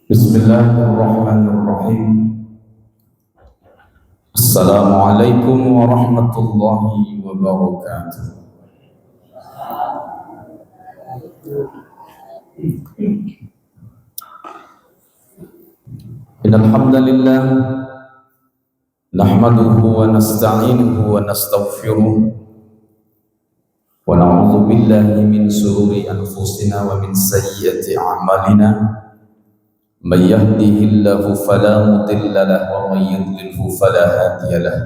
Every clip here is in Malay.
Bismillahirrahmanirrahim. Assalamualaikum warahmatullahi wabarakatuh. Innal hamdalillah nahmaduhu wa nasta'inuhu wa nastaghfiruh wa na'udzu billahi min shururi anfusina wa min sayyiati a'malina. من يهده الله فلا مضل له ومن يضلله فلا هادي له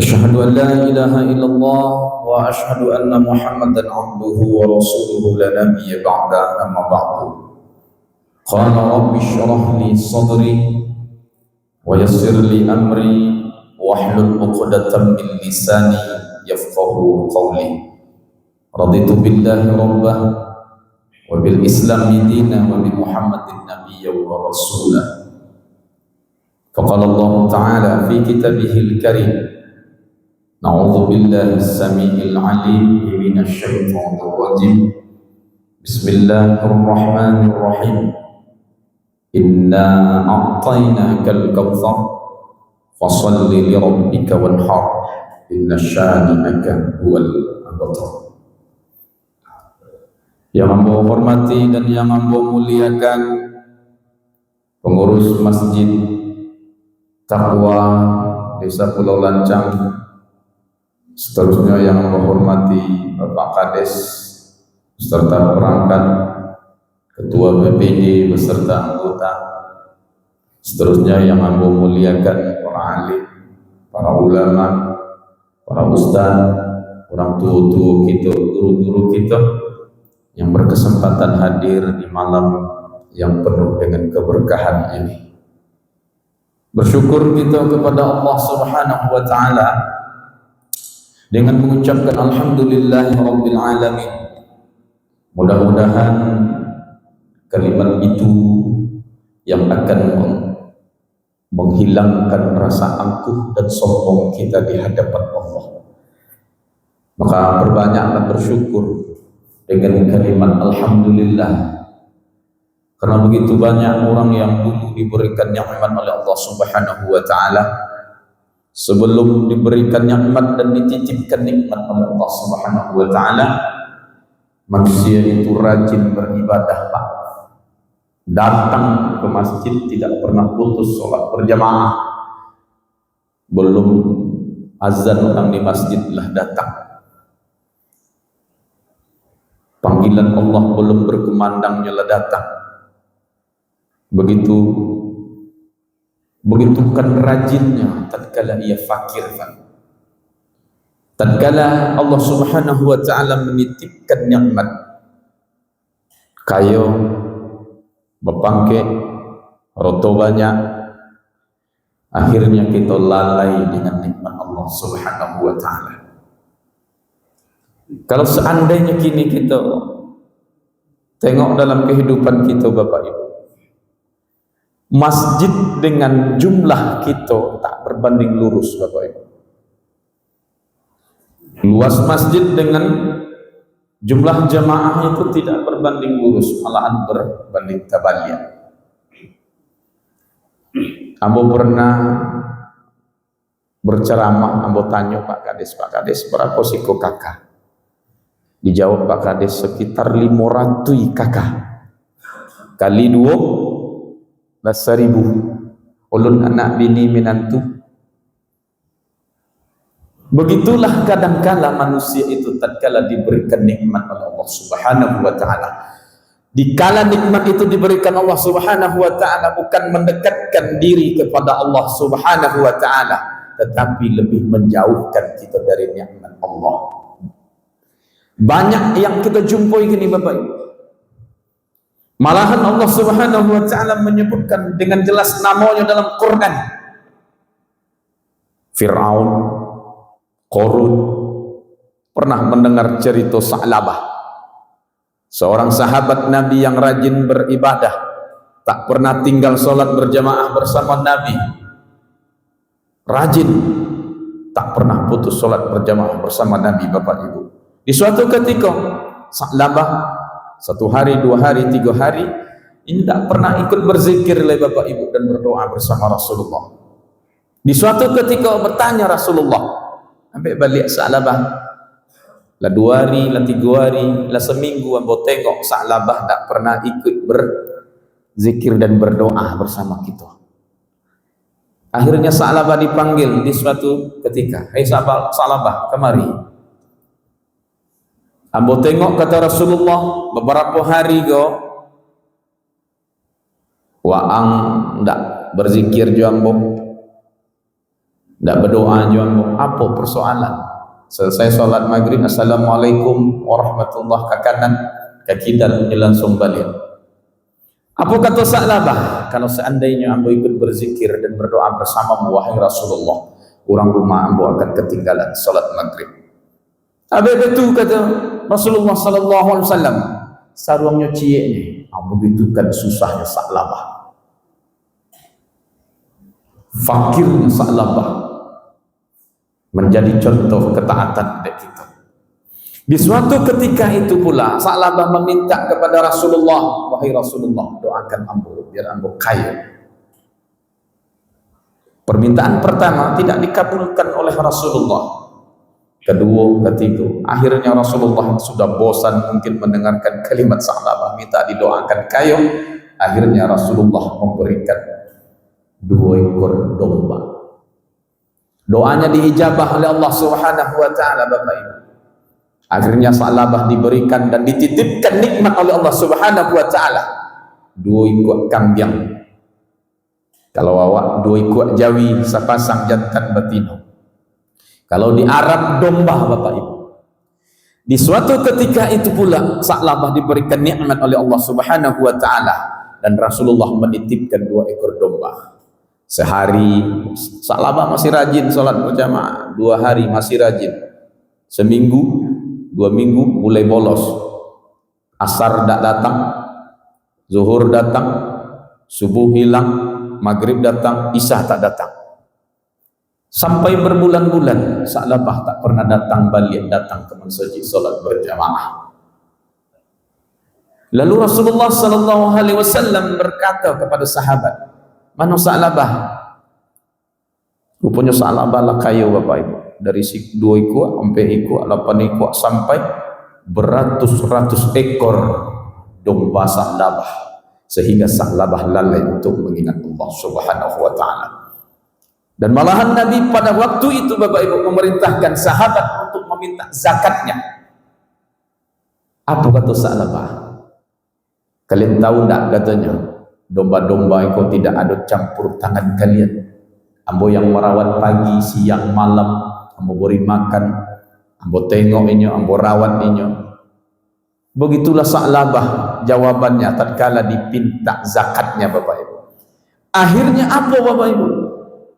أشهد أن لا إله إلا الله وأشهد أن محمدا عبده ورسوله لا نبي بعده أما بعد قال رب اشرح لي صدري ويسر لي أمري واحلل عقدة من لساني يفقه قولي رضيت بالله ربا وبالإسلام دينا وبمحمد نبيا ورسولا فقال الله تعالى في كتابه الكريم نعوذ بالله السميع العليم من الشيطان الرجيم بسم الله الرحمن الرحيم إنا أعطيناك الكوثر فصل لربك وانحر إن شانئك هو الأبتر. Yang hamba hormati dan yang hamba muliakan pengurus Masjid Taqwa Desa Pulau Lancang, seterusnya yang hamba hormati Bapak Kades beserta perangkat, Ketua BPD beserta anggota, seterusnya yang hamba muliakan para alim, para ulama, para ustaz, orang tua-tua kita, guru-guru kita yang berkesempatan hadir di malam yang penuh dengan keberkahan ini. Bersyukur kita kepada Allah Subhanahu wa taala dengan mengucapkan alhamdulillahirabbil alamin. Mudah-mudahan kalimat itu yang akan menghilangkan rasa angkuh dan sombong kita di hadapan Allah. Maka perbanyaklah bersyukur dengan kalimat alhamdulillah, karena begitu banyak orang yang dulu diberikan nikmat oleh Allah Subhanahu wa taala, sebelum diberikan nikmat dan dititipkan nikmat oleh Allah Subhanahu wa taala, manusia itu rajin beribadah, Pak. Datang ke masjid tidak pernah putus sholat berjamaah. Belum azan orang di masjidlah datang. Panggilan Allah belum berkumandang nyala datang. Begitu kan rajinnya tatkala ia fakir, tatkala Allah Subhanahu wa taala menitipkan nikmat kayo bepangke roto banyak, akhirnya kita lalai dengan nikmat Allah Subhanahu wa taala. Kalau seandainya kini kita tengok dalam kehidupan kita Bapak Ibu, masjid dengan jumlah kita tak berbanding lurus Bapak Ibu. Luas masjid dengan jumlah jamaah itu tidak berbanding lurus, malahan berbanding tebalnya. Ambo pernah berceramah, ambo tanya Pak Kades berapa siko kakak? Dijawab Pak Kades sekitar 500 kakak kali 2 1000 ulun anak bini minantu. Begitulah kadangkala manusia itu tatkala diberikan nikmat oleh Allah Subhanahu wa taala. Dikala nikmat itu diberikan Allah Subhanahu wa taala, bukan mendekatkan diri kepada Allah Subhanahu wa taala, tetapi lebih menjauhkan kita dari nikmat Allah. Banyak yang kita jumpai gini Bapak Ibu. Malahan Allah Subhanahu wa taala menyebutkan dengan jelas namanya dalam Quran. Fir'aun, Qarun. Pernah mendengar cerita Sa'labah, seorang sahabat Nabi yang rajin beribadah, tak pernah tinggal sholat berjamaah bersama Nabi, rajin, tak pernah putus sholat berjamaah bersama Nabi Bapak Ibu. Di suatu ketika Sa'labah 1 hari, 2 hari, 3 hari, ini tidak pernah ikut berzikir oleh Bapak Ibu dan berdoa bersama Rasulullah. Di suatu ketika bertanya Rasulullah, sampai balik Sa'labah, lah 2 hari, lah 3 hari, lah seminggu, ambo tengok Sa'labah tak pernah ikut berzikir dan berdoa bersama kita. Akhirnya Sa'labah dipanggil di suatu ketika, "Hai Sa'labah, kemari." Ambo tengok, kata Rasulullah, beberapa hari go waang ndak berzikir jo ambo, ndak berdoa jo ambo. Apa persoalan? Selesai sholat maghrib, assalamualaikum warahmatullahi kakanan kakidal langsung balik. Apa kata Sa'labah? Kalau seandainya ambo ikut berzikir dan berdoa bersamamu wahai Rasulullah, orang rumah ambo akan ketinggalan sholat maghrib. Habis betul kata Rasulullah sallallahu alaihi wasallam, saruangnya cieknya, begitu kan susahnya Sa'labah, fakirnya Sa'labah, menjadi contoh ketaatan dari kita. Di suatu ketika itu pula Sa'labah meminta kepada Rasulullah, wahai Rasulullah, doakan ambo biar ambo kaya. Permintaan pertama tidak dikabulkan oleh Rasulullah. Kedua, ketiga, akhirnya Rasulullah sudah bosan mungkin mendengarkan kalimat Sa'labah minta didoakan kaya. Akhirnya Rasulullah memberikan 2 ekor domba. Doanya diijabah oleh Allah Subhanahu wa taala, Bapak Ibu. Akhirnya Sa'labah diberikan dan dititipkan nikmat oleh Allah Subhanahu wa taala 2 ekor kambing. Kalau awak 2 ekor jawi sepasang jantan betina. Kalau di Arab domba, Bapak Ibu. Di suatu ketika itu pula Sa'labah diberikan nikmat oleh Allah Subhanahu wa taala dan Rasulullah menitipkan 2 ekor domba. Sehari Sa'labah masih rajin salat berjamaah, 2 hari masih rajin. Seminggu, 2 minggu mulai bolos. Asar tak datang, zuhur datang, subuh hilang, maghrib datang, isya tak datang. Sampai berbulan-bulan Sa'labah tak pernah datang ke masjid salat berjamaah. Lalu Rasulullah sallallahu alaihi wasallam berkata kepada sahabat, "Mana Sa'labah?" Rupanya Sa'labah lah kaya, Bapak Ibu. Dari 2 ekor sampai 8 ekor sampai beratus-ratus ekor domba Sa'labah, sehingga Sa'labah lalai untuk mengingat Allah Subhanahu wa taala. Dan malahan Nabi pada waktu itu, Bapak Ibu, memerintahkan sahabat untuk meminta zakatnya. Apa kata Sa'labah? Kalian tahu tak, katanya, domba-domba itu tidak ada campur tangan kalian. Ambo yang merawat pagi, siang, malam, ambo beri makan, ambo tengok ini, ambo rawat ini. Begitulah Sa'labah jawabannya tatkala dipinta zakatnya, Bapak Ibu. Akhirnya apa, Bapak Ibu?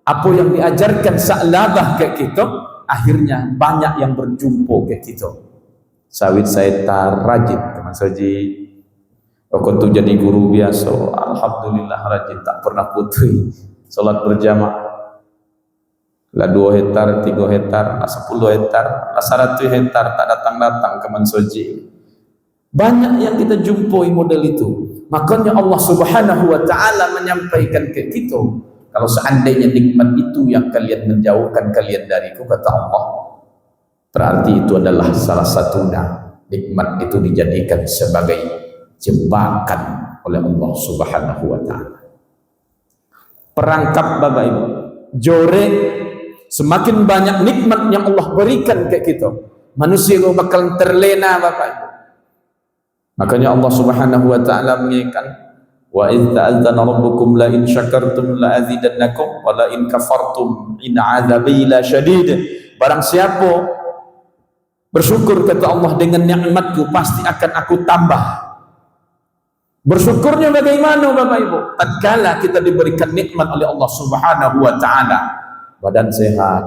Apa yang diajarkan Sa'labah ke kita, akhirnya banyak yang berjumpa ke kita. Sawit saya rajin teman saji, aku tu jadi guru biasa, alhamdulillah rajin, tak pernah putih salat berjamaah. Lah 2 hektar, 3 hektar, lah 10 hektar, lah 100 hektar tak datang ke mansoji. Banyak yang kita jumpai model itu. Makanya Allah Subhanahu wa taala menyampaikan ke kita, kalau seandainya nikmat itu yang kalian menjauhkan kalian dariku, kata Allah, berarti itu adalah salah satunya nikmat itu dijadikan sebagai jebakan oleh Allah Subhanahu wa taala. Perangkap, Bapak Ibu, jore semakin banyak nikmat yang Allah berikan ke kita, manusia bakal terlena, Bapak Ibu. Makanya Allah Subhanahu wa taala mengingatkan, wa idz ta'adzana rabbukum la in syakartum la azidannakum wa la in kafartum in 'adzabi la syadid. Barang siapa bersyukur, kata Allah, dengan nikmatku pasti akan aku tambah. Bersyukurnya bagaimana, Bapak Ibu? Tatkala kita diberikan nikmat oleh Allah Subhanahu wa taala, badan sehat,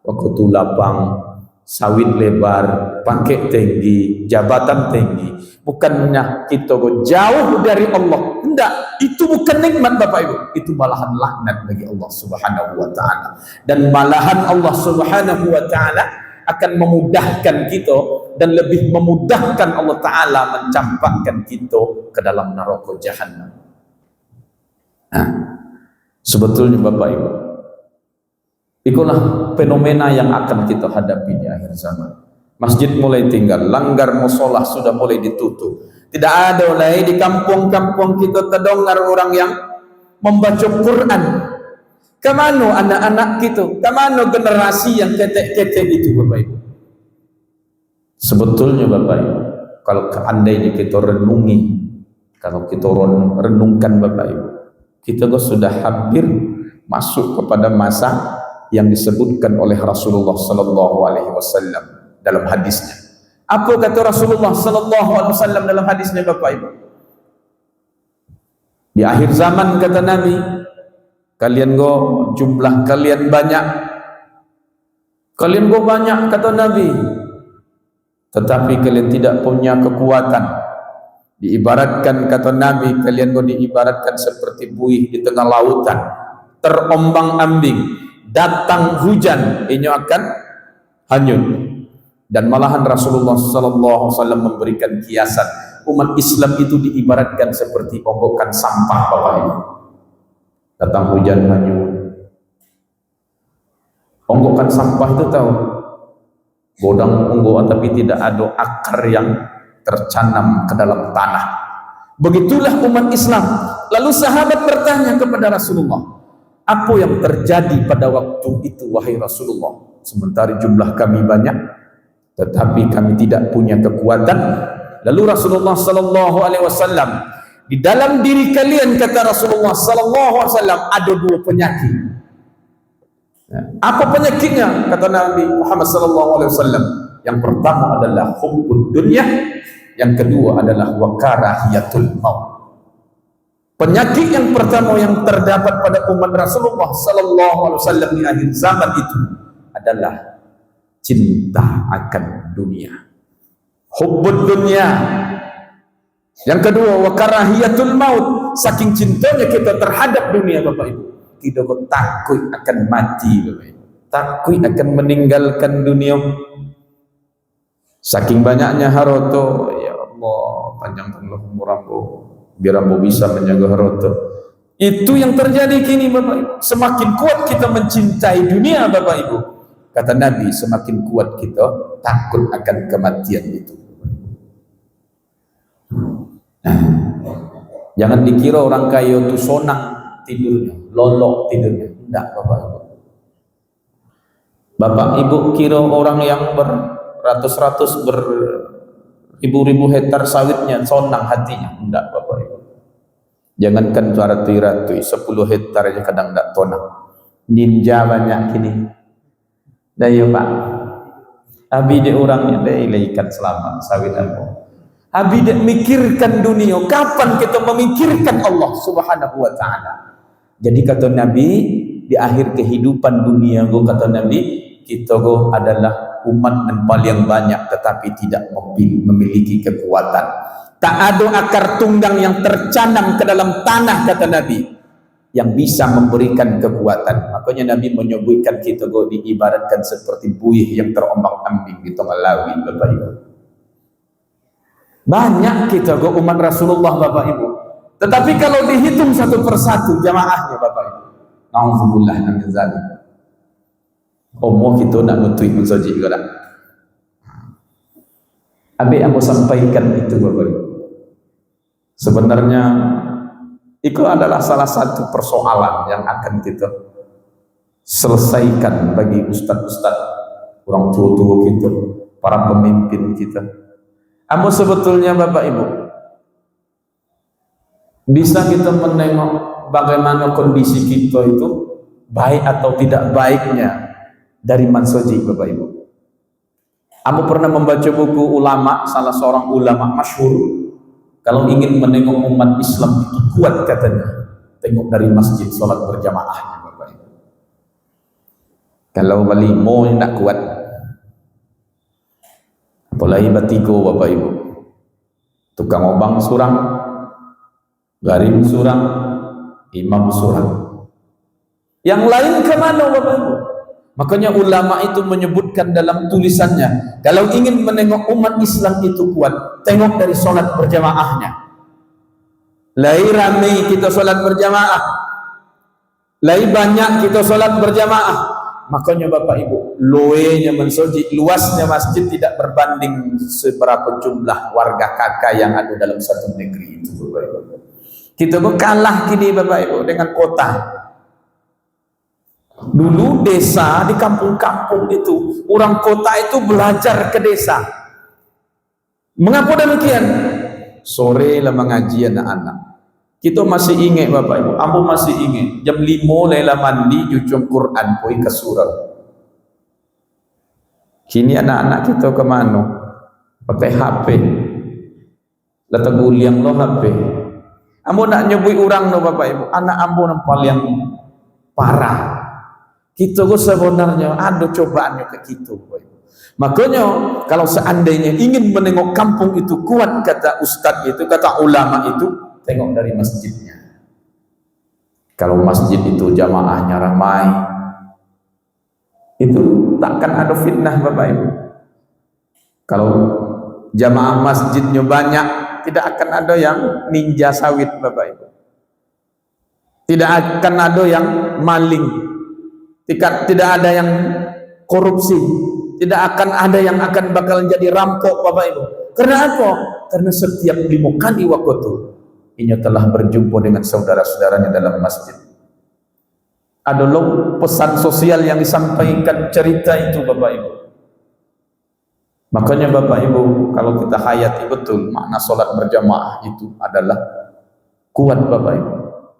waktu lapang, sawit lebar, pangkat tinggi, jabatan tinggi. Bukannya kita jauh dari Allah, tidak, itu bukan nikmat, Bapak Ibu, itu malahan laknat bagi Allah Subhanahu wa taala. Dan malahan Allah Subhanahu wa taala akan memudahkan kita dan lebih memudahkan Allah Ta'ala mencampakkan kita ke dalam neraka jahannam. Nah, sebetulnya Bapak Ibu, itulah fenomena yang akan kita hadapi di akhir zaman. Masjid mulai tinggal, langgar musolah sudah mulai ditutup. Tidak ada lagi di kampung-kampung kita terdengar orang yang membaca Quran. Kemana anak-anak kita? Kemana generasi yang ketek-ketek itu Bapak Ibu? Sebetulnya Bapak Ibu, kalau seandainya kita renungi, kalau kita renungkan Bapak Ibu, kita sudah hampir masuk kepada masa yang disebutkan oleh Rasulullah sallallahu alaihi wasallam dalam hadisnya. Apa kata Rasulullah sallallahu alaihi wasallam dalam hadisnya Bapak Ibu? Di akhir zaman kata Nabi, kalian jumlah kalian banyak. Kalian banyak kata Nabi, tetapi kalian tidak punya kekuatan. Diibaratkan kata Nabi, kalian diibaratkan seperti buih di tengah lautan, terombang-ambing, datang hujan, ini akan hanyut. Dan malahan Rasulullah SAW memberikan kiasan, umat Islam itu diibaratkan seperti onggokan sampah Bapak Ibu. Datang hujan hanyut. Onggokan sampah itu tahu, godang onggokan tapi tidak ada akar yang tercanam ke dalam tanah. Begitulah umat Islam. Lalu sahabat bertanya kepada Rasulullah, apa yang terjadi pada waktu itu wahai Rasulullah? Sementara jumlah kami banyak, tetapi kami tidak punya kekuatan. Lalu Rasulullah sallallahu alaihi wasallam, di dalam diri kalian kata Rasulullah sallallahu alaihi wasallam ada dua penyakit. Apa penyakitnya? Kata Nabi Muhammad sallallahu alaihi wasallam, yang pertama adalah hubbud dunya, yang kedua adalah wakarahiyatul maut. Penyakit yang pertama yang terdapat pada umat Rasulullah sallallahu alaihi wasallam di akhir zaman itu adalah cinta akan dunia. Hubbud dunya. Yang kedua wakarahiyatul maut. Saking cintanya kita terhadap dunia Bapak Ibu, kita takut akan mati Bapak Ibu. Takut akan meninggalkan dunia. Saking banyaknya harta, ya Allah, panjangkanlah umur ambo, biar ambo bisa menjaga harta. Itu yang terjadi kini Bapak Ibu. Semakin kuat kita mencintai dunia Bapak Ibu, kata Nabi, semakin kuat kita takut akan kematian itu. Nah, jangan dikira orang kaya itu sonang tidurnya, lolok tidurnya. Tidak Bapak Ibu. Bapak Ibu kira orang yang beratus-ratus beribu-ribu hektar sawitnya sonang hatinya? Tidak Bapak Ibu. Jangankan ratus-ratus, 10 hektar aja kadang tidak tonang. Ninja banyak kini. Dah ya Pak. Abi dia orangnya dia ikan selamat sawit aku. Abi dia mikirkan dunia. Kapan kita memikirkan Allah Subhanahu wa taala? Jadi kata Nabi, di akhir kehidupan dunia kata Nabi, kita adalah umat yang paling banyak tetapi tidak memiliki kekuatan. Tak ada akar tunggang yang tercanam ke dalam tanah kata Nabi yang bisa memberikan kekuatan. Makanya Nabi menyebutkan kita diibaratkan seperti buih yang terombang-ambing di tengah laut Bapak Ibu. Banyak kita umat Rasulullah Bapak Ibu. Tetapi kalau dihitung satu persatu jamaahnya Bapak Ibu, na'udzubillah min dzalik. Omong kita nak nutui mensaji juga dah. Abi aku sampaikan itu Bapak Ibu. Sebenarnya itu adalah salah satu persoalan yang akan kita selesaikan bagi ustaz-ustaz, orang tua-tua kita, para pemimpin kita. Amu sebetulnya Bapak Ibu, bisa kita menengok bagaimana kondisi kita itu baik atau tidak baiknya dari mansoji Bapak Ibu. Amu pernah membaca buku ulama, salah seorang ulama masyhur. Kalau ingin menengok umat Islam itu kuat katanya, tengok dari masjid sholat berjamaahnya Bapak Ibu. Kalau balik mau tidak kuat, apalagi batiko Bapak Ibu. Tukang obang surang, garim surang, imam surang. Yang lain kemana Bapak Ibu? Makanya ulama itu menyebutkan dalam tulisannya, kalau ingin menengok umat Islam itu kuat, tengok dari solat berjamaahnya. Lai ramai kita solat berjamaah, lai banyak kita solat berjamaah. Makanya Bapak Ibu, loenya mensoji, luasnya masjid tidak berbanding seberapa jumlah warga kakak yang ada dalam satu negeri itu, Bapak Ibu. Kita kalah kini Bapak Ibu dengan kota. Dulu desa di kampung-kampung itu, orang kota itu belajar ke desa. Mengapa demikian? Sore lah mengaji anak-anak. Kita masih ingat Bapak Ibu, ambo masih ingat jam 5 lela mandi jujung Quran poi ke surau. Kini anak-anak kita ke mana? Pakai HP. Lah teguliang lo HP. Ambo nak nyebut orang no Bapak Ibu, anak ambo yang paling parah. Kita sebenarnya ada cobaannya ke kita. Makanya kalau seandainya ingin menengok kampung itu kuat, kata ustaz itu, kata ulama itu, tengok dari masjidnya. Kalau masjid itu jamaahnya ramai, itu takkan ada fitnah Bapak Ibu. Kalau jamaah masjidnya banyak, tidak akan ada yang ninja sawit Bapak Ibu. Tidak akan ada yang maling. Tidak ada yang korupsi, tidak akan ada yang akan bakal jadi rampok Bapak Ibu. Karena apa? Karena setiap 5 kali waktu ini telah berjumpa dengan saudara-saudaranya dalam masjid. Ada loh pesan sosial yang disampaikan cerita itu Bapak Ibu. Makanya Bapak Ibu, kalau kita hayati betul makna solat berjamaah itu adalah kuat Bapak Ibu.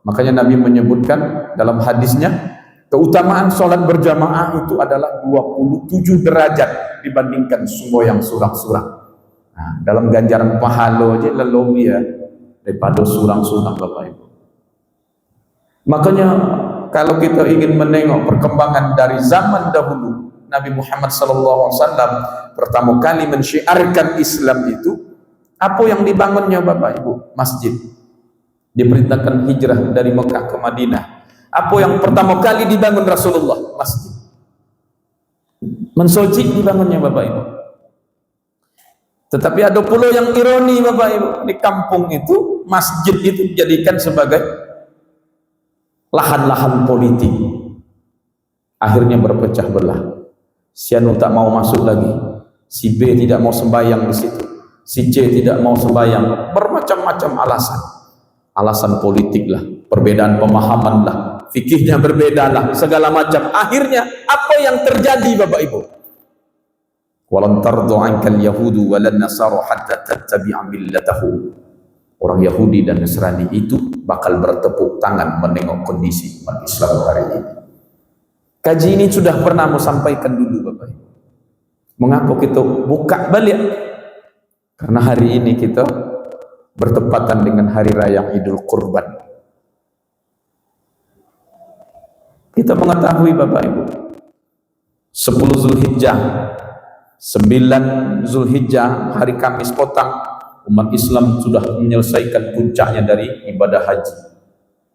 Makanya Nabi menyebutkan dalam hadisnya, keutamaan sholat berjamaah itu adalah 27 derajat dibandingkan semboyang surang-surang. Nah, dalam ganjaran pahala aja lebih ya daripada surang-surang Bapak Ibu. Makanya kalau kita ingin menengok perkembangan dari zaman dahulu, Nabi Muhammad SAW pertama kali mensyiarkan Islam itu, apa yang dibangunnya Bapak Ibu? Masjid. Diperintahkan hijrah dari Mekah ke Madinah. Apa yang pertama kali dibangun Rasulullah? Masjid. Mensoji dibangunnya Bapak Ibu. Tetapi ada pula yang ironi Bapak Ibu, di kampung itu masjid itu dijadikan sebagai lahan-lahan politik. Akhirnya berpecah belah. Si Anu tak mau masuk lagi, si B tidak mau sembahyang di situ, si C tidak mau sembahyang, bermacam-macam alasan. Alasan politik lah, perbedaan pemahaman lah, fikihnya berbeda lah, segala macam. Akhirnya apa yang terjadi Bapak Ibu? Walan tardu ankal yahudu walan nasaru hatta tattabi'a millatahu. Orang Yahudi dan Nasrani itu bakal bertepuk tangan menengok kondisi umat Islam hari ini. Kaji ini sudah pernah mau sampaikan dulu Bapak Ibu. Mengapa kita buka balik? Karena hari ini kita bertepatan dengan hari raya Idul Kurban. Kita mengetahui Bapak Ibu, 10 Zulhijjah, 9 Zulhijjah, hari Kamis petang, umat Islam sudah menyelesaikan puncaknya dari ibadah haji.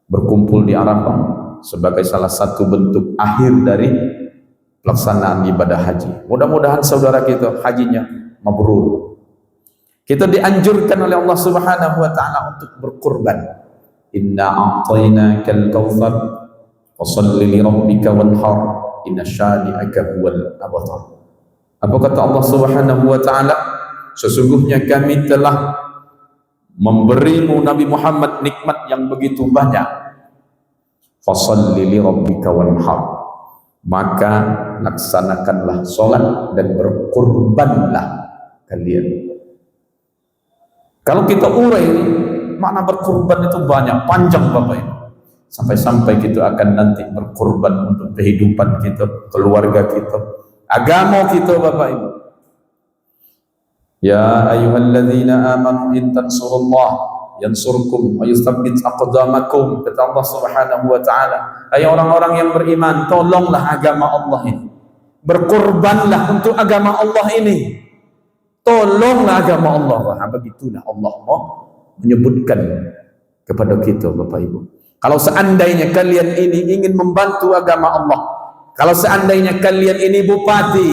Berkumpul di Arafah sebagai salah satu bentuk akhir dari pelaksanaan ibadah haji. Mudah-mudahan saudara kita hajinya mabrur. Kita dianjurkan oleh Allah Subhanahu wa taala untuk berkurban. Inna a'tainakal kautsar fasholli li rabbika wanhar inna syani'aka huwal abtar. Apa kata Allah Subhanahu wa taala? Sesungguhnya kami telah memberimu Nabi Muhammad nikmat yang begitu banyak. Fasholli li rabbika wanhar. Maka laksanakanlah salat dan berkurbanlah kalian. Kalau kita urai makna berkurban itu banyak, panjang Bapak Ibu. Sampai-sampai kita akan nanti berkurban untuk kehidupan kita, keluarga kita, agama kita Bapak Ibu. Ya ayyuhalladzina amanu in tansurullah yansurkum wa yutsabbit aqdamakum. Kata Allah Subhanahu wa taala, hai orang-orang yang beriman, tolonglah agama Allah ini. Berkorbanlah untuk agama Allah ini. Tolonglah agama Allah. Nah, begitulah Allah mau menyebutkan kepada kita Bapak Ibu. Kalau seandainya kalian ini ingin membantu agama Allah, Kalau seandainya kalian ini bupati,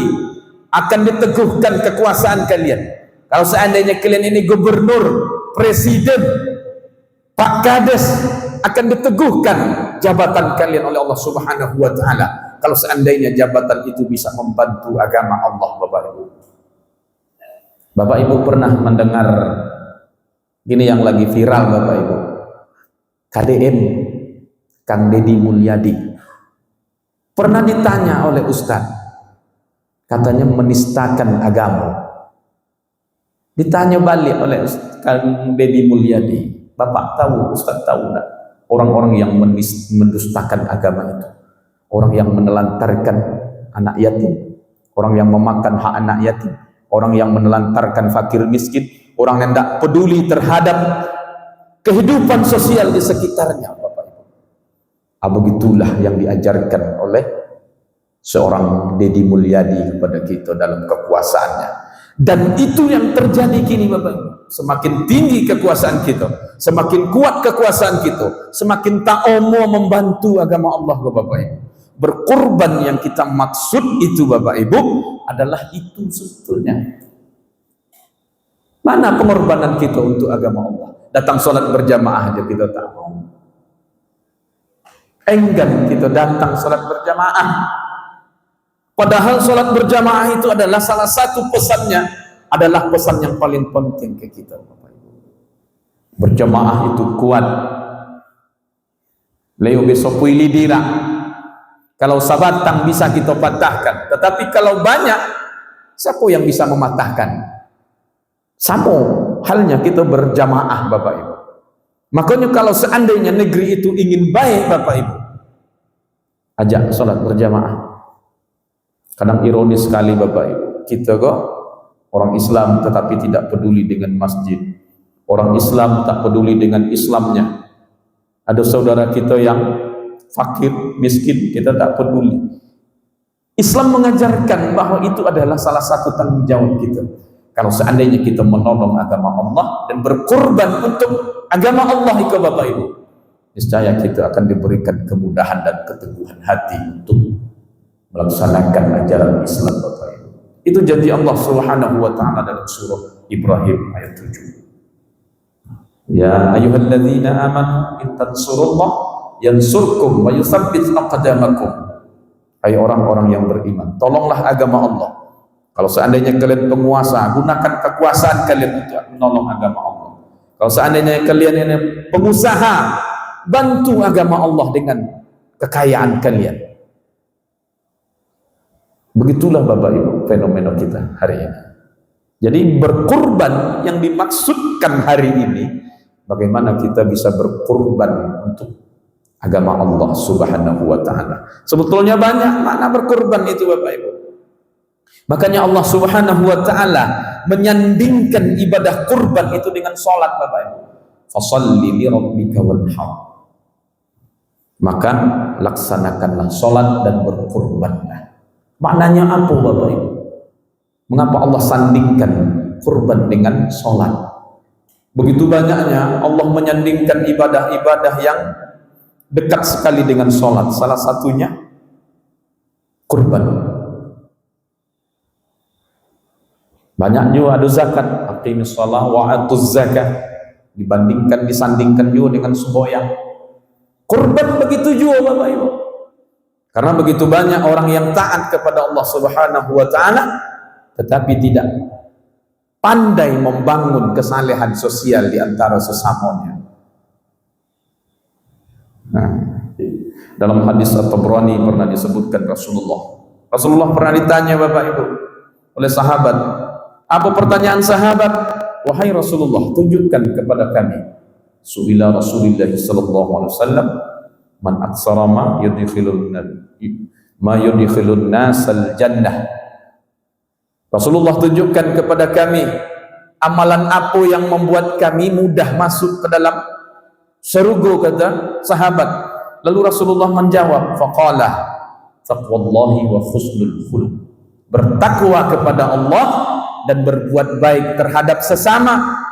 akan diteguhkan kekuasaan kalian. Kalau seandainya kalian ini gubernur, presiden, Pak Kades, akan diteguhkan jabatan kalian oleh Allah Subhanahu wa taala. Kalau seandainya jabatan itu bisa membantu agama Allah, Bapak Ibu. Bapak Ibu pernah mendengar gini yang lagi viral, Bapak Ibu. KDM, Kang Deddy Mulyadi, pernah ditanya oleh Ustadz, katanya menistakan agama. Ditanya balik oleh Kang Deddy Mulyadi, Bapak tahu, Ustadz tahu enggak orang-orang yang mendustakan agama itu? Orang yang menelantarkan anak yatim, orang yang memakan hak anak yatim, orang yang menelantarkan fakir miskin, orang yang tidak peduli terhadap kehidupan sosial di sekitarnya, Bapak Ibu. Begitulah yang diajarkan oleh seorang Deddy Mulyadi kepada kita dalam kekuasaannya. Dan itu yang terjadi kini, Bapak Ibu. Semakin tinggi kekuasaan kita, semakin kuat kekuasaan kita, semakin ta'omo membantu agama Allah, Bapak Ibu. Berkorban yang kita maksud itu, Bapak Ibu, adalah itu sebetulnya. Mana pengorbanan kita untuk agama Allah? Datang sholat berjamaah aja kita tak mau. Enggan kita datang sholat berjamaah. Padahal sholat berjamaah itu adalah salah satu pesannya, adalah pesan yang paling penting ke kita, Bapak Ibu. Berjamaah itu kuat. Leo besok puili dira. Kalau sabatang bisa kita patahkan, tetapi kalau banyak, siapa yang bisa mematahkan? Sama halnya kita berjamaah, Bapak Ibu. Makanya kalau seandainya negeri itu ingin baik, Bapak Ibu, ajak sholat berjamaah. Kadang ironis sekali, Bapak Ibu, kita kok orang Islam tetapi tidak peduli dengan masjid. Orang Islam tak peduli dengan Islamnya. Ada saudara kita yang fakir, miskin, kita tak peduli. Islam mengajarkan bahwa itu adalah salah satu tanggung jawab kita. Kalau seandainya kita menolong agama Allah dan berkorban untuk agama Allah itu, Bapak Ibu, niscaya kita akan diberikan kemudahan dan keteguhan hati untuk melaksanakan ajaran Islam, Bapak Ibu. Itu janji Allah Subhanahu wa taala dalam surah Ibrahim ayat 7. Ya ayyuhalladzina amanu in tansurullah yansurkum wa yutsabbit aqdamakum. Hai orang-orang yang beriman, tolonglah agama Allah. Kalau seandainya kalian penguasa, gunakan kekuasaan kalian untuk menolong agama Allah. Kalau seandainya kalian ini pengusaha, bantu agama Allah dengan kekayaan kalian. Begitulah, Bapak Ibu, fenomena kita hari ini. Jadi berkorban yang dimaksudkan hari ini, bagaimana kita bisa berkorban untuk agama Allah Subhanahu wa taala. Sebetulnya banyak makna berkorban itu, Bapak Ibu. Makanya Allah Subhanahu wa taala menyandingkan ibadah kurban itu dengan salat, Bapak Ibu. Fasholli li rabbika wanhar. Maka laksanakanlah salat dan berkurbanlah. Maknanya apa, Bapak Ibu? Mengapa Allah sandingkan kurban dengan salat? Begitu banyaknya Allah menyandingkan ibadah-ibadah yang dekat sekali dengan sholat. Salah satunya kurban. Banyak juga ada zakat, aqimis shalah wa atuz zakah, disandingkan juga dengan semboyan. Kurban begitu juga, Bapak Ibu. Karena begitu banyak orang yang taat kepada Allah Subhanahu wa taala tetapi tidak pandai membangun kesalehan sosial di antara sesamanya. Nah, dalam hadis At-Tabrani pernah disebutkan Rasulullah pernah ditanya, Bapak Ibu, oleh sahabat. Apa pertanyaan sahabat? Wahai Rasulullah, tunjukkan kepada kami. Su'ila Rasulullah sallallahu alaihi wasallam, man aksara ma yudkhilun nasal jannah. Rasulullah tunjukkan kepada kami amalan apa yang membuat kami mudah masuk ke dalam surga, kata sahabat. Lalu Rasulullah menjawab, faqala taqwallahi wa husnul khuluq. Bertakwa kepada Allah dan berbuat baik terhadap sesama.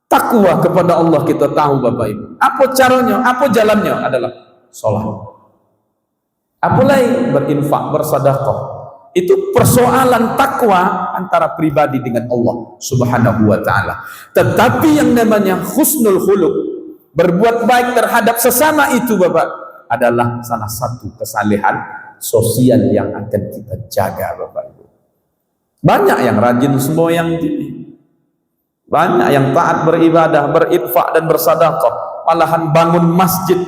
Takwa kepada Allah kita tahu, Bapak Ibu. Apa caranya? Apa jalannya? Adalah sholat. Apalagi berinfak, bersedekah. Itu persoalan takwa antara pribadi dengan Allah Subhanahu wa taala. Tetapi yang namanya husnul khuluq, berbuat baik terhadap sesama itu Bapak, adalah salah satu kesalehan sosial yang akan kita jaga Bapak Ibu. Banyak yang rajin semboyan ini, banyak yang taat beribadah, berinfak dan bersedekah, malahan bangun masjid,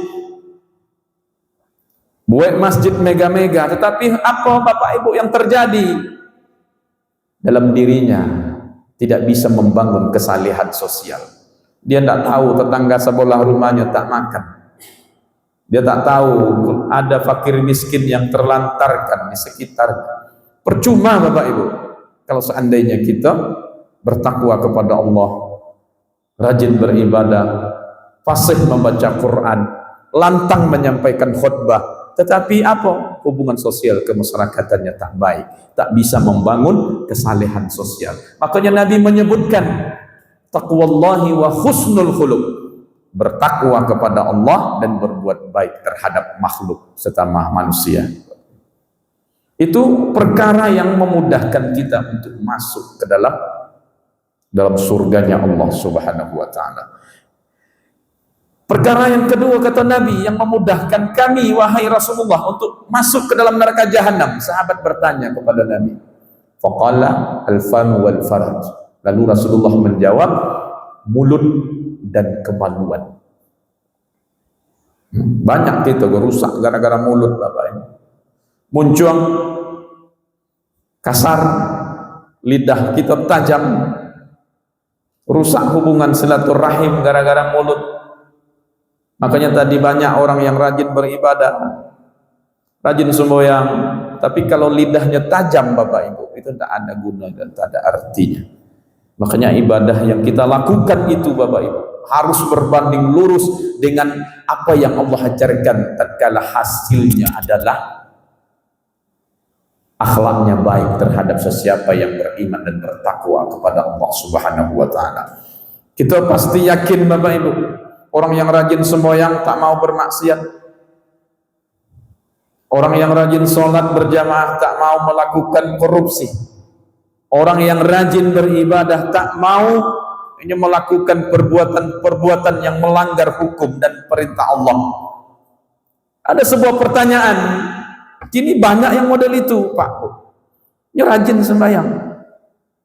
buat masjid mega-mega, tetapi apa Bapak Ibu yang terjadi? Dalam dirinya tidak bisa membangun kesalehan sosial. Dia tidak tahu tetangga sebelah rumahnya tak makan. Dia tak tahu ada fakir miskin yang terlantarkan di sekitarnya. Percuma Bapak Ibu, kalau seandainya kita bertakwa kepada Allah, rajin beribadah, fasih membaca Quran, lantang menyampaikan khutbah, tetapi apa? Hubungan sosial kemasyarakatannya tak baik, tak bisa membangun kesalehan sosial. Makanya Nabi menyebutkan taqwallahi wa husnul khuluq, bertakwa kepada Allah dan berbuat baik terhadap makhluk sesama manusia. Itu perkara yang memudahkan kita untuk masuk ke dalam surganya Allah Subhanahu wa taala. Perkara yang kedua kata Nabi yang memudahkan kami wahai Rasulullah untuk masuk ke dalam neraka jahanam. Sahabat bertanya kepada Nabi, faqala al-fam wal faraj. Lalu Rasulullah menjawab, mulut dan kemaluan. Banyak kita rusak gara-gara mulut Bapak Ibu. Muncul kasar, lidah kita tajam, rusak hubungan silaturahim gara-gara mulut. Makanya tadi banyak orang yang rajin beribadah, rajin sembohyang, tapi kalau lidahnya tajam Bapak Ibu, itu tidak ada guna dan tidak ada artinya. Makanya ibadah yang kita lakukan itu Bapak Ibu harus berbanding lurus dengan apa yang Allah ajarkan, tatkala hasilnya adalah akhlaknya baik terhadap sesiapa yang beriman dan bertakwa kepada Allah Subhanahu wa taala. Kita pasti yakin Bapak Ibu, orang yang rajin sembohyang tak mau bermaksiat, orang yang rajin sholat berjamaah tak mau melakukan korupsi, orang yang rajin beribadah tak mau melakukan perbuatan-perbuatan yang melanggar hukum dan perintah Allah. Ada sebuah pertanyaan, kini banyak yang model itu Pak, ini rajin sembahyang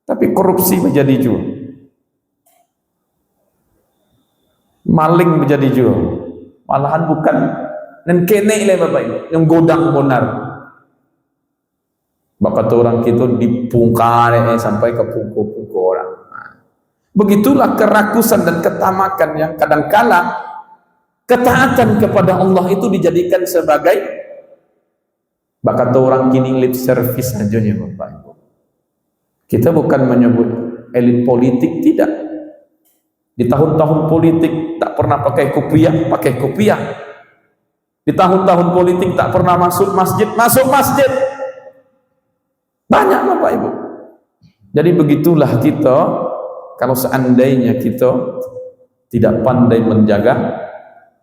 tapi korupsi menjadi jual, maling menjadi jual, malahan bukan dan kene le Bapak Ibu yang godang benar. Bakat orang kita dipungkar sampai ke pungku-pungku orang. Begitulah kerakusan dan ketamakan yang kadangkala ketaatan kepada Allah itu dijadikan sebagai bakat orang kini lip service saja ya Bapak Ibu. Kita bukan menyebut elit politik, tidak. Di tahun-tahun politik tak pernah pakai kopiah. Di tahun-tahun politik tak pernah masuk masjid. Banyak Bapak Ibu. Jadi begitulah kita, kalau seandainya kita tidak pandai menjaga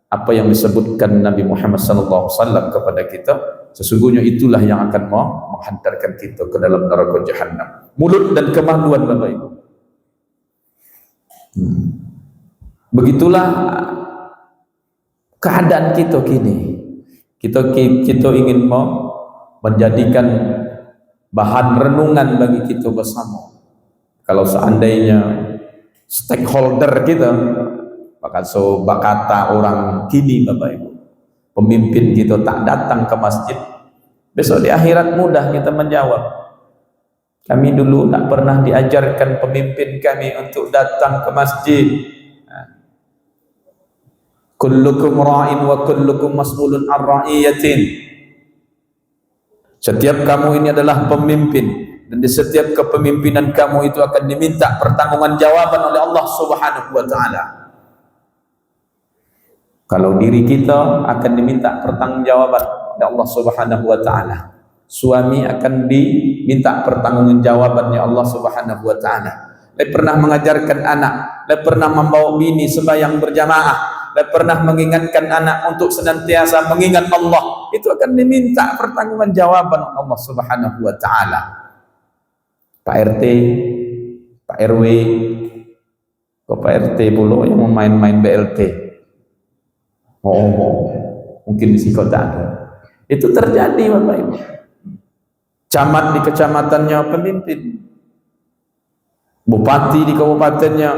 apa yang disebutkan Nabi Muhammad SAW kepada kita, sesungguhnya itulah yang akan menghantarkan kita ke dalam neraka jahanam. Mulut dan kemaluan Bapak Ibu. Begitulah keadaan kita kini. Kita ingin menjadikan bahan renungan bagi kita bersama. Kalau seandainya stakeholder kita, bakata orang kini Bapak Ibu, pemimpin kita tak datang ke masjid, besok di akhirat mudah kita menjawab, kami dulu tak pernah diajarkan pemimpin kami untuk datang ke masjid. Kullukum ra'in wa kullukum mas'ulun an ra'iyatin. Setiap kamu ini adalah pemimpin, dan di setiap kepemimpinan kamu itu akan diminta pertanggungjawaban oleh Allah Subhanahu wa taala. Kalau diri kita akan diminta pertanggungjawaban oleh Allah Subhanahu wa taala. Suami akan diminta pertanggungjawaban oleh Allah Subhanahu wa taala. Dia pernah mengajarkan anak, dia pernah membawa bini sembahyang berjamaah, dan pernah mengingatkan anak untuk senantiasa mengingat Allah, itu akan diminta pertanggungjawaban Allah Subhanahu wa taala. Pak RT, Pak RW, kok Pak RT pula yang main-main BLT. Mungkin di sini kota ada. Itu terjadi Bapak Ibu. Camat di kecamatannya pemimpin, bupati di kabupatennya,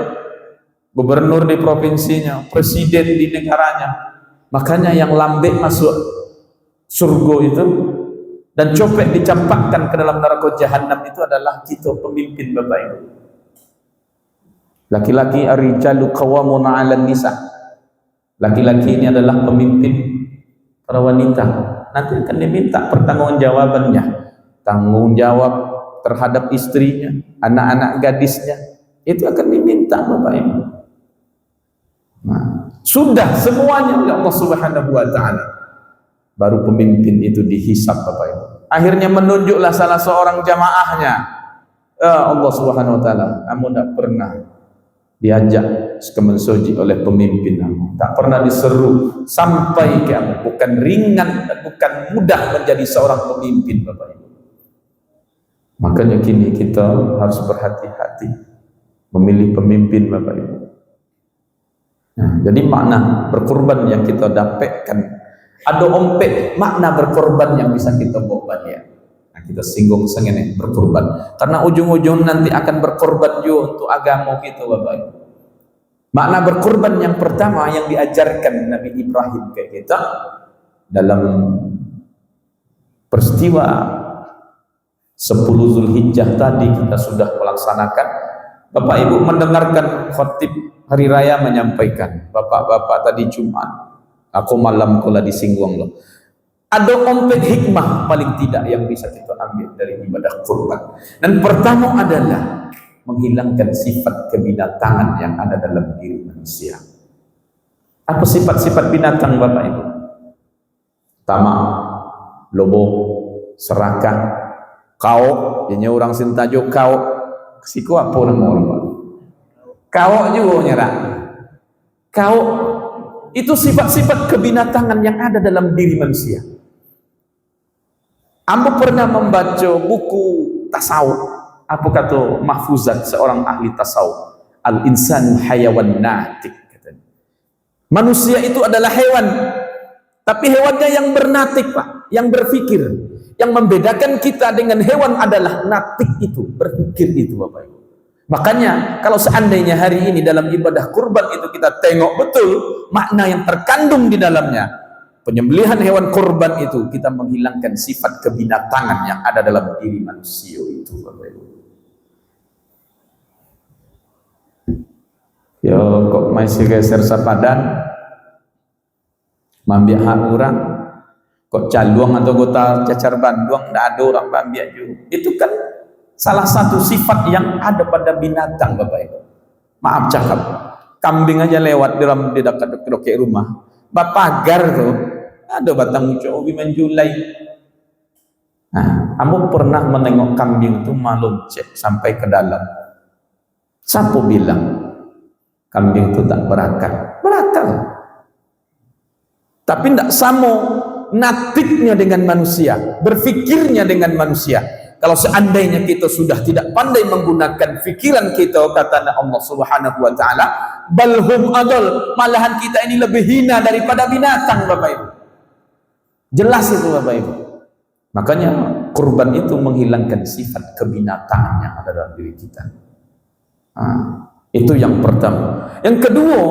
gubernur di provinsinya, presiden di negaranya. Makanya yang lambe masuk surga itu dan copet dicampakkan ke dalam neraka jahanam itu adalah kita pemimpin Bapak Ibu. Laki-laki ar-rijalu qawwamuna 'alan nisa. Laki-laki ini adalah pemimpin para wanita. Nanti akan diminta pertanggungjawabannya. Tanggung jawab terhadap istrinya, anak-anak gadisnya, itu akan diminta Bapak Ibu. Nah, sudah semuanya oleh Allah Subhanahu wa taala. Baru pemimpin itu dihisab Bapak Ibu. Akhirnya menunjuklah salah seorang jamaahnya. Allah Subhanahu wa taala, kamu tidak pernah diajak kemensoji oleh pemimpin kamu, tak pernah diseru sampai kamu, bukan ringan dan bukan mudah menjadi seorang pemimpin Bapak Ibu. Makanya kini kita harus berhati-hati memilih pemimpin Bapak Ibu. Nah, jadi makna berkorban yang kita dapatkan, ada ompet makna berkorban yang bisa kita bawa ya. Nah, kita singgung sengene berkorban, karena ujung-ujung nanti akan berkorban juga untuk agama kita Bapak Ibu. Makna berkorban yang pertama yang diajarkan Nabi Ibrahim ke kita dalam peristiwa 10 Zulhijjah tadi kita sudah melaksanakan. Bapak Ibu mendengarkan khatib hari raya menyampaikan, bapak-bapak tadi Jumat, aku malam kula disinggung loh. Ada ompet hikmah paling tidak yang bisa kita ambil dari ibadah kurban. Dan pertama adalah menghilangkan sifat kebinatangan yang ada dalam diri manusia. Apa sifat-sifat binatang Bapak Ibu? Tamak, lobo, serakah, kau, ini orang sintajo kau, siku apa nama orang? Kau juga nyerah. Kau itu sifat-sifat kebinatangan yang ada dalam diri manusia. Ambo pernah membaca buku tasawuf. Apa kata Mahfuzat, seorang ahli tasawuf? Al-insan hayawan natik. Katanya. Manusia itu adalah hewan, tapi hewannya yang bernatik Pak, yang berpikir. Yang membedakan kita dengan hewan adalah natik itu, berpikir itu Bapak Ibu. Makanya kalau seandainya hari ini dalam ibadah kurban itu kita tengok betul makna yang terkandung di dalamnya, penyembelihan hewan kurban itu kita menghilangkan sifat kebinatangan yang ada dalam diri manusia itu Bapak Ibu. Yo kok masih geser sapadan mambiak hak orang, kok caluang atau kota cacar banduang tidak ada orang mambiak juga. Itu kan salah satu sifat yang ada pada binatang Bapak Ibu. Maaf cakap, kambing aja lewat di dekat rumah, bapagar tuh ada batang ucok ubi menjulai. Nah, kamu pernah menengok kambing itu malu cek sampai ke dalam. Siapa bilang kambing itu tak berakal? Berakal. Tapi tidak sama natiknya dengan manusia, berfikirnya dengan manusia. Kalau seandainya kita sudah tidak pandai menggunakan fikiran kita, kata Allah Subhanahu wa taala, balhum adal, malahan kita ini lebih hina daripada binatang Bapak Ibu. Jelas itu Bapak Ibu. Makanya kurban itu menghilangkan sifat kebinatangan yang ada dalam diri kita. Itu yang pertama. Yang kedua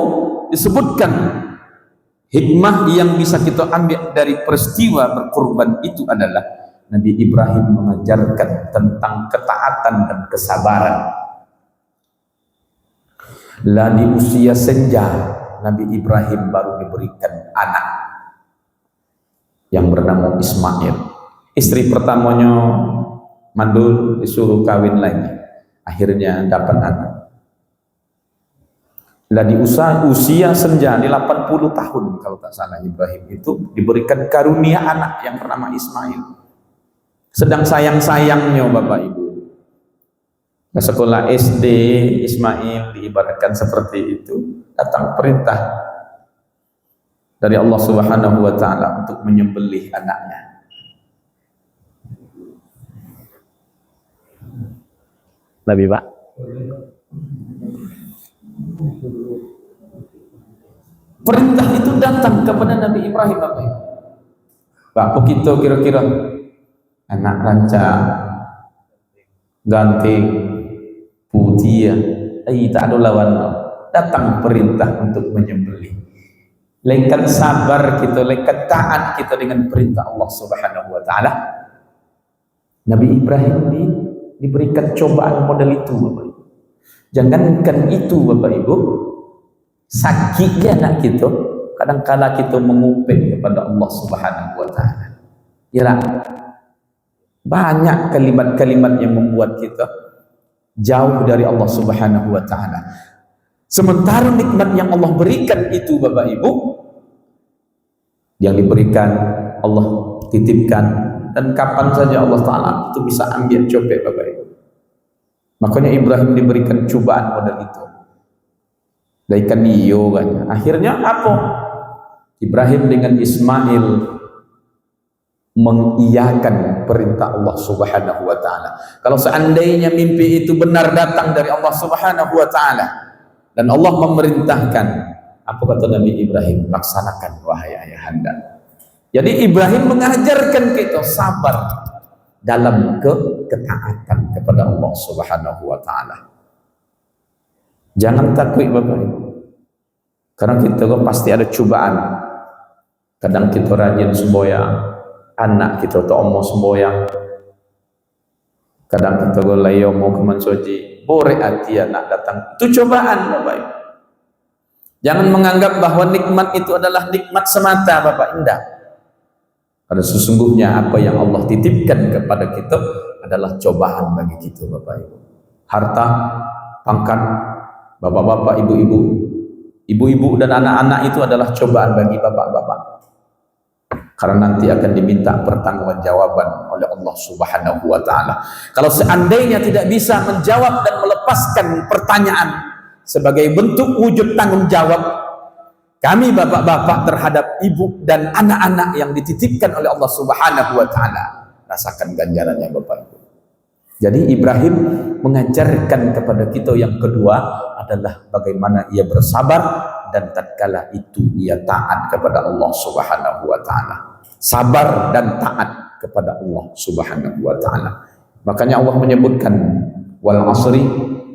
disebutkan hikmah yang bisa kita ambil dari peristiwa berkurban itu adalah Nabi Ibrahim mengajarkan tentang ketaatan dan kesabaran. Lah di usia senja Nabi Ibrahim baru diberikan anak yang bernama Ismail. Istri pertamanya mandul, disuruh kawin lagi, akhirnya dapat anak. Lah di usia senja di 80 tahun kalau tak salah Ibrahim itu diberikan karunia anak yang bernama Ismail. Sedang sayang-sayangnya Bapak Ibu, ke sekolah SD Ismail diibaratkan seperti itu, datang perintah dari Allah Subhanahu wa taala untuk menyembelih anaknya. Nabi Pak. Perintah itu datang kepada Nabi Ibrahim Bapak. Bapak kita kira-kira anak ranca ganting putih tak ada lawan. Datang perintah untuk menyembelih. Lekat sabar kita, lekat taat kita dengan perintah Allah Subhanahu wa taala. Nabi Ibrahim diberikan cobaan model itu Bapak Ibu. Jangankan itu Bapak Ibu, sakitnya anak kita, kadang-kala kita mengupik kepada Allah Subhanahu wa taala. Ya, banyak kalimat-kalimat yang membuat kita jauh dari Allah Subhanahu wa taala. Sementara nikmat yang Allah berikan itu Bapak Ibu, yang diberikan Allah titipkan, dan kapan saja Allah taala itu bisa ambil copet Bapak Ibu. Makanya Ibrahim diberikan cobaan model itu. Daikan dia kan. Akhirnya apa? Ibrahim dengan Ismail mengiyakan perintah Allah Subhanahu wa taala. Kalau seandainya mimpi itu benar datang dari Allah Subhanahu wa taala dan Allah memerintahkan, apa kata Nabi Ibrahim? Laksanakan wahai ayahanda. Jadi Ibrahim mengajarkan kita sabar dalam ketaatan kepada Allah Subhanahu wa taala. Jangan takut Bapak Ibu. Karena kita pasti ada cobaan. Kadang kita rajin semboyang, anak kita tak mau semboyang. Kadang kita layo mau ke mansoji, bore hati anak datang. Itu cobaan Bapak Ibu. Jangan menganggap bahwa nikmat itu adalah nikmat semata Bapak, indah. Pada sesungguhnya apa yang Allah titipkan kepada kita adalah cobaan bagi kita Bapak Ibu. Harta, pangkat, bapak-bapak, ibu-ibu dan anak-anak itu adalah cobaan bagi bapak-bapak. Karena nanti akan diminta pertanggungjawaban oleh Allah Subhanahu wa taala. Kalau seandainya tidak bisa menjawab dan melepaskan pertanyaan sebagai bentuk wujud tanggung jawab kami bapak-bapak terhadap ibu dan anak-anak yang dititipkan oleh Allah Subhanahu wa taala, rasakan ganjarannya Bapak Ibu. Jadi Ibrahim mengajarkan kepada kita yang kedua adalah bagaimana ia bersabar dan tatkala itu ia taat kepada Allah Subhanahu wa taala. Sabar dan taat kepada Allah Subhanahu wa taala. Makanya Allah menyebutkan wal asri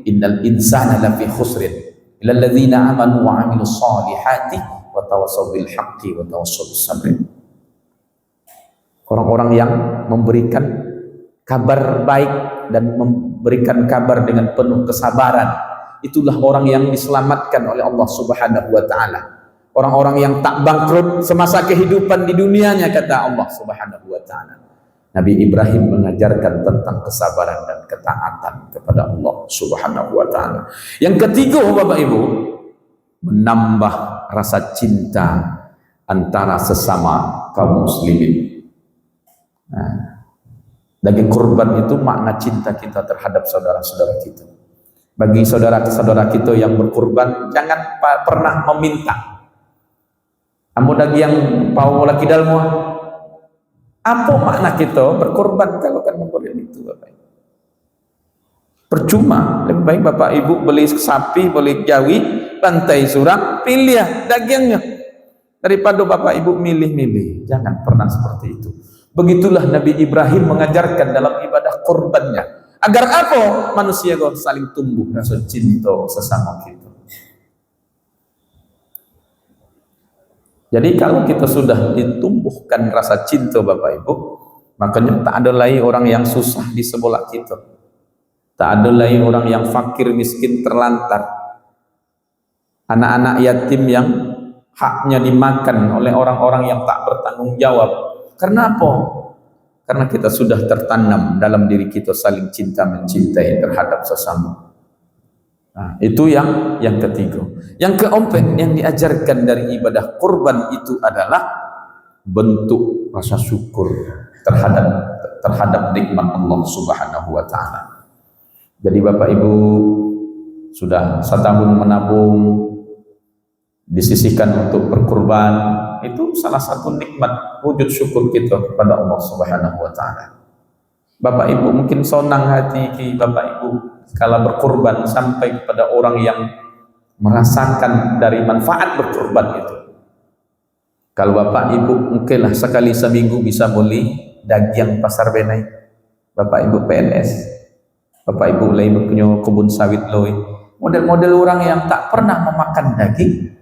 innal insana lafi khusrin illal ladzina amanu wa amilus solihati wa tawassaw bil haqqi wa tawassaw bis sabr. Orang-orang yang memberikan kabar baik dan memberikan kabar dengan penuh kesabaran, itulah orang yang diselamatkan oleh Allah Subhanahu wa taala. Orang-orang yang tak bangkrut semasa kehidupan di dunianya, kata Allah Subhanahu wa taala. Nabi Ibrahim mengajarkan tentang kesabaran dan ketaatan kepada Allah Subhanahu wa taala. Yang ketiga Bapak Ibu, menambah rasa cinta antara sesama kaum muslimin. Daging kurban itu makna cinta kita terhadap saudara-saudara kita. Bagi saudara-saudara kita yang berkurban, jangan pernah meminta. Amu daging yang pau laki dalmu. Apa makna kita berkurban kalau kan memberi itu Bapak Ibu? Percuma. Lebih baik Bapak Ibu beli sapi, beli jawi, lantai suram, pilih dagingnya daripada Bapak Ibu milih-milih. Jangan pernah seperti itu. Begitulah Nabi Ibrahim mengajarkan dalam ibadah kurbannya. Agar apa? Manusia saling tumbuh rasa cinta sesama kita. Jadi kalau kita sudah ditumbuhkan rasa cinta Bapak Ibu, makanya tak ada lagi orang yang susah di sebelah kita. Tak ada lagi orang yang fakir, miskin, terlantar. Anak-anak yatim yang haknya dimakan oleh orang-orang yang tak bertanggung jawab. Karena apa? Karena kita sudah tertanam dalam diri kita saling cinta mencintai terhadap sesama. Nah, itu yang ketiga. Yang keempat yang diajarkan dari ibadah kurban itu adalah bentuk rasa syukur terhadap nikmat Allah Subhanahu wa taala. Jadi Bapak Ibu sudah setahun menabung, disisihkan untuk berkurban, itu salah satu nikmat wujud syukur kita kepada Allah Subhanahu wa taala. Bapak Ibu mungkin senang hati Bapak Ibu kala berkurban sampai kepada orang yang merasakan dari manfaat berkurban itu. Kalau Bapak Ibu mungkinlah sekali seminggu bisa beli daging pasar benai. Bapak Ibu PNS, Bapak Ibu lain punya kebun sawit loy, model-model orang yang tak pernah memakan daging.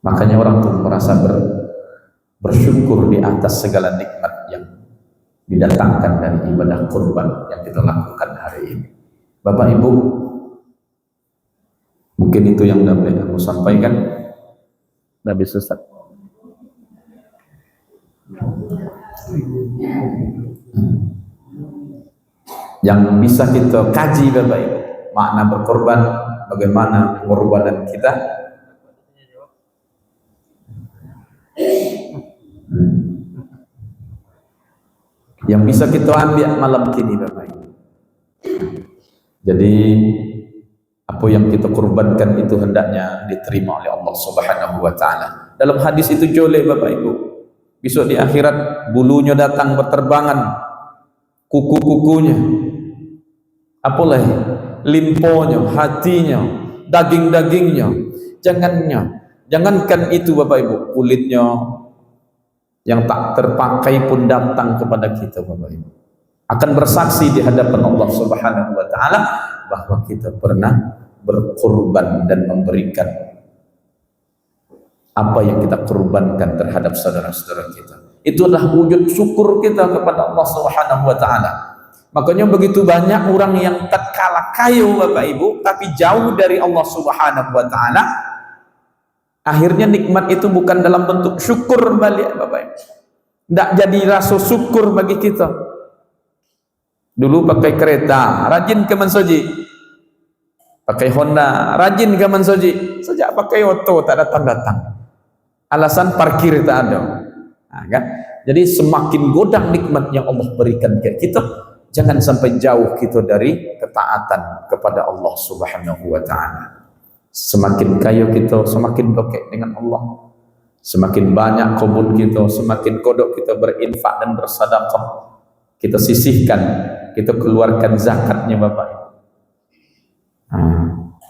Makanya orang tuh merasa bersyukur di atas segala nikmat yang didatangkan dari ibadah kurban yang kita lakukan hari ini. Bapak Ibu, mungkin itu yang dapat aku sampaikan. Nabi Ustaz. Yang bisa kita kaji Bapak Ibu, makna berkorban, bagaimana pengorbanan kita. Yang bisa kita ambil malam kini Bapak Ibu. Jadi apa yang kita korbankan itu hendaknya diterima oleh Allah Subhanahu wa taala. Dalam hadis itu joleh Bapak Ibu, besok di akhirat bulunya datang berterbangan, kuku-kukunya, apalah, limponya, hatinya, daging-dagingnya, jangankan itu Bapak Ibu, kulitnya yang tak terpakai pun datang kepada kita Bapak Ibu, akan bersaksi di hadapan Allah Subhanahu wa taala bahwa kita pernah berkorban dan memberikan apa yang kita korbankan terhadap saudara-saudara kita. Itulah wujud syukur kita kepada Allah Subhanahu wa taala. Makanya begitu banyak orang yang tak kalah kaya Bapak Ibu tapi jauh dari Allah Subhanahu wa taala. Akhirnya nikmat itu bukan dalam bentuk syukur balik Bapak Ibu. Tidak jadi rasa syukur bagi kita. Dulu pakai kereta, rajin ke Mansoji. Pakai Honda, rajin ke Mansoji. Sejak pakai Otto tak datang-datang. Alasan parkir tak ada. Nah, kan? Jadi semakin godang nikmat yang Allah berikan ke kita, jangan sampai jauh kita dari ketaatan kepada Allah Subhanahu wa taala. Semakin kaya kita, semakin dekat dengan Allah. Semakin banyak kebun kita, semakin kodok kita berinfak dan bersedekah. Kita sisihkan, kita keluarkan zakatnya Bapak Ibu.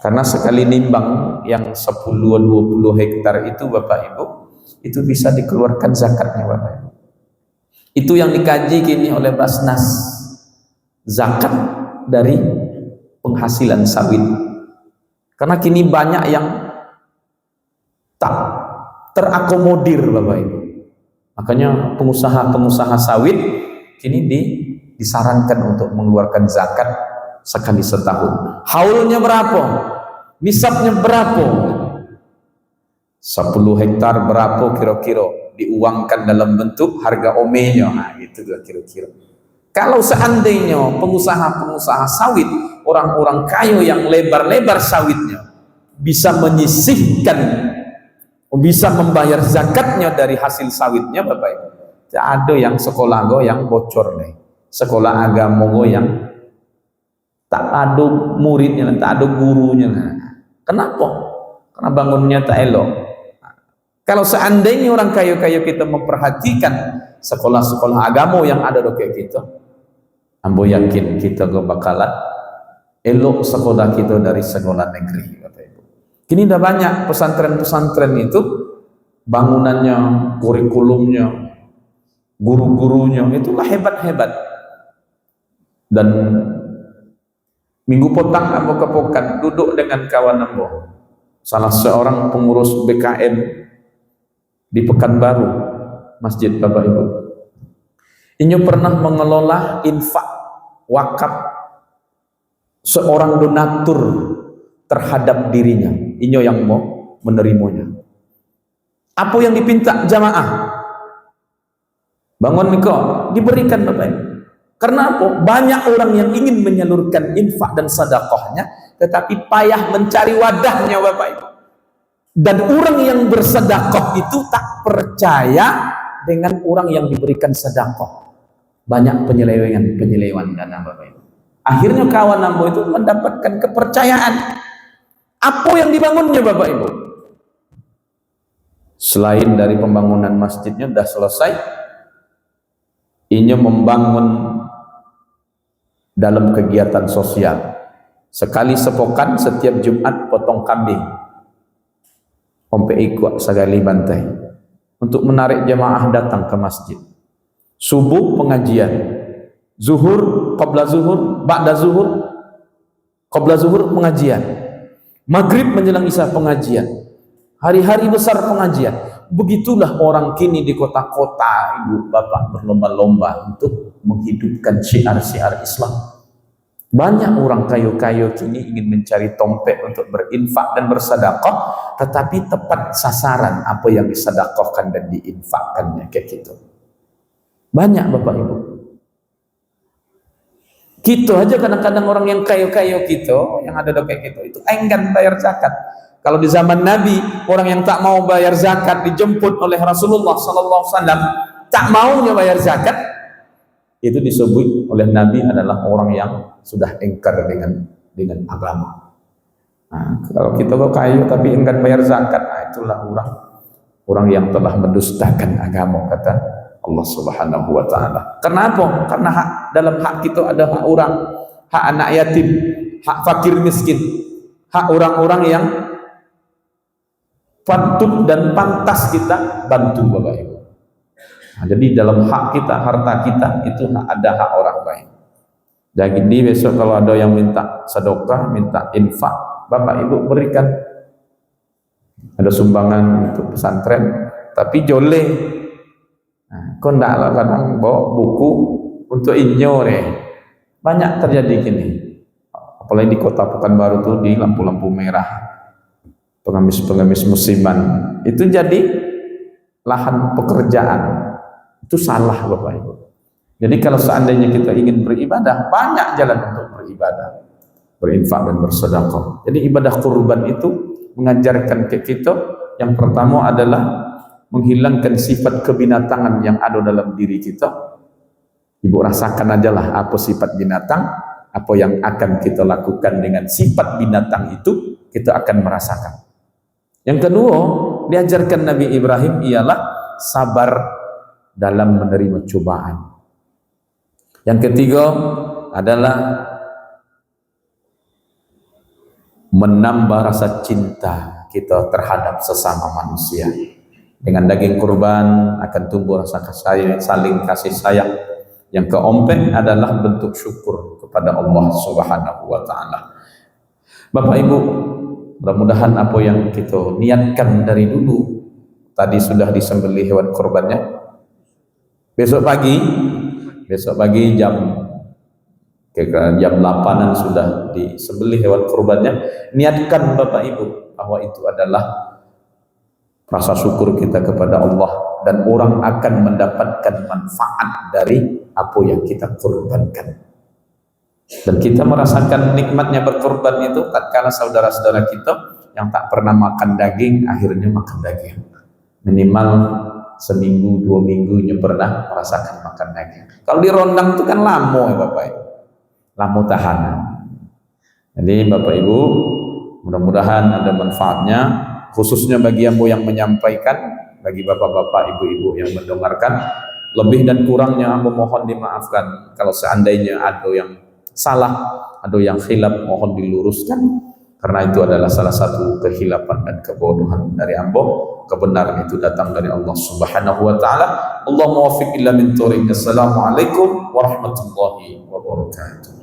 Karena sekali nimbang yang 10-20 hektar itu Bapak Ibu, itu bisa dikeluarkan zakatnya Bapak Ibu. Itu yang dikaji kini oleh Basnas, zakat dari penghasilan sawit. Karena kini banyak yang tak terakomodir Bapak Ibu. Makanya pengusaha-pengusaha sawit kini disarankan untuk mengeluarkan zakat sekali setahun. Haulnya berapa? Nisabnya berapa? 10 hektar berapa kira-kira diuangkan dalam bentuk harga omenya. Nah, itu kira-kira. Kalau seandainya pengusaha-pengusaha sawit, orang-orang kaya yang lebar-lebar sawitnya bisa menyisihkan, bisa membayar zakatnya dari hasil sawitnya Bapak Ibu. Tidak ada yang sekolah yang bocor nih. Sekolah agama yang tak ada muridnya, tak ada gurunya. Kenapa? Karena bangunnya tak elok. Kalau seandainya orang kaya-kaya kita memperhatikan sekolah-sekolah agama yang ada di kita, ambo yakin kita bakalan elok sekolah kita dari sekolah negeri Bapak Ibu. Kini dah banyak pesantren-pesantren itu bangunannya, kurikulumnya, guru-gurunya itulah hebat-hebat. Dan minggu petang ambo kepokan duduk dengan kawan ambo, salah seorang pengurus BKM di Pekanbaru, masjid Bapak Ibu. Ini pernah mengelola infak wakaf seorang donatur terhadap dirinya. Ini yang mau menerimanya. Apa yang dipinta jamaah? Bangun niko diberikan Bapak Ibu. Karena apa? Banyak orang yang ingin menyalurkan infak dan sedekahnya, tetapi payah mencari wadahnya Bapak Ibu. Dan orang yang bersedekah itu tak percaya dengan orang yang diberikan sedekah. Banyak penyelewengan dana Bapak Ibu. Akhirnya kawan ambo itu mendapatkan kepercayaan. Apa yang dibangunnya Bapak Ibu? Selain dari pembangunan masjidnya sudah selesai, ini membangun dalam kegiatan sosial. Sekali sepokan setiap Jumat potong kambing, ompe ikut sagali bantai, untuk menarik jemaah datang ke masjid. Subuh pengajian, zuhur, qabla zuhur, ba'da zuhur, qabla zuhur pengajian, maghrib menjelang isya pengajian, hari-hari besar pengajian. Begitulah orang kini di kota-kota, ibu bapak berlomba-lomba untuk menghidupkan syiar-syiar Islam. Banyak orang kayu-kayu kini ingin mencari tompek untuk berinfak dan bersedekah, tetapi tepat sasaran apa yang disedekahkan dan diinfakkannya kayak gitu. Banyak bapak ibu. Gitu aja kadang-kadang orang yang kayu-kayu gitu, yang ada kayak gitu, itu enggan bayar zakat. Kalau di zaman Nabi, orang yang tak mau bayar zakat dijemput oleh Rasulullah SAW, tak maunya bayar zakat, itu disebut oleh Nabi adalah orang yang sudah ingkar dengan agama. Nah, kalau kita kok kayu tapi enggan bayar zakat, nah itulah orang yang telah mendustakan agama, kata Allah Subhanahu wa taala. Kenapa? Karena dalam hak kita ada hak orang, hak anak yatim, hak fakir miskin, hak orang-orang yang patut dan pantas kita bantu Bapak Ibu. Nah, jadi dalam hak kita, harta kita itu ada hak orang lain. Jadi besok kalau ada yang minta sedekah, minta infak, Bapak Ibu berikan. Ada sumbangan untuk pesantren, tapi jole. Nah, kok ndak lah kadang bawa buku untuk inyo deh. Banyak terjadi gini. Apalagi di kota Pekanbaru tuh di lampu-lampu merah, pengemis-pengemis musiman itu jadi lahan pekerjaan. Itu salah Bapak Ibu. Jadi kalau seandainya kita ingin beribadah, banyak jalan untuk beribadah, berinfak dan bersedekah. Jadi ibadah kurban itu mengajarkan ke kita, yang pertama adalah menghilangkan sifat kebinatangan yang ada dalam diri kita. Ibu rasakan aja lah apa sifat binatang, apa yang akan kita lakukan dengan sifat binatang itu, kita akan merasakan. Yang kedua, diajarkan Nabi Ibrahim ialah sabar dalam menerima cobaan. Yang ketiga adalah menambah rasa cinta kita terhadap sesama manusia. Dengan daging kurban akan tumbuh rasa saling kasih sayang. Yang keempat adalah bentuk syukur kepada Allah Subhanahu wa taala. Bapak Ibu, mudah-mudahan apa yang kita niatkan dari dulu tadi sudah disembelih hewan kurbannya. Besok pagi jam 8-an sudah disembelih hewan kurbannya. Niatkan Bapak Ibu bahwa itu adalah rasa syukur kita kepada Allah, dan orang akan mendapatkan manfaat dari apa yang kita kurbankan. Dan kita merasakan nikmatnya berkorban itu tatkala saudara-saudara kita yang tak pernah makan daging akhirnya makan daging. Minimal seminggu 2 minggunya pernah merasakan makan daging. Kalau di rondang itu kan lamo ya Bapak Ibu, lamo tahanan. Jadi Bapak Ibu, mudah-mudahan ada manfaatnya, khususnya bagi ambo yang menyampaikan, bagi bapak-bapak, ibu-ibu yang mendengarkan. Lebih dan kurangnya ambo mohon dimaafkan. Kalau seandainya ada yang salah, ada yang khilaf, mohon diluruskan, karena itu adalah salah satu kehilapan dan kebodohan dari ambo. Kebenaran itu datang dari Allah Subhanahu wa taala. Allah muwaffiq illa min thoriq. Assalamualaikum warahmatullahi wabarakatuh.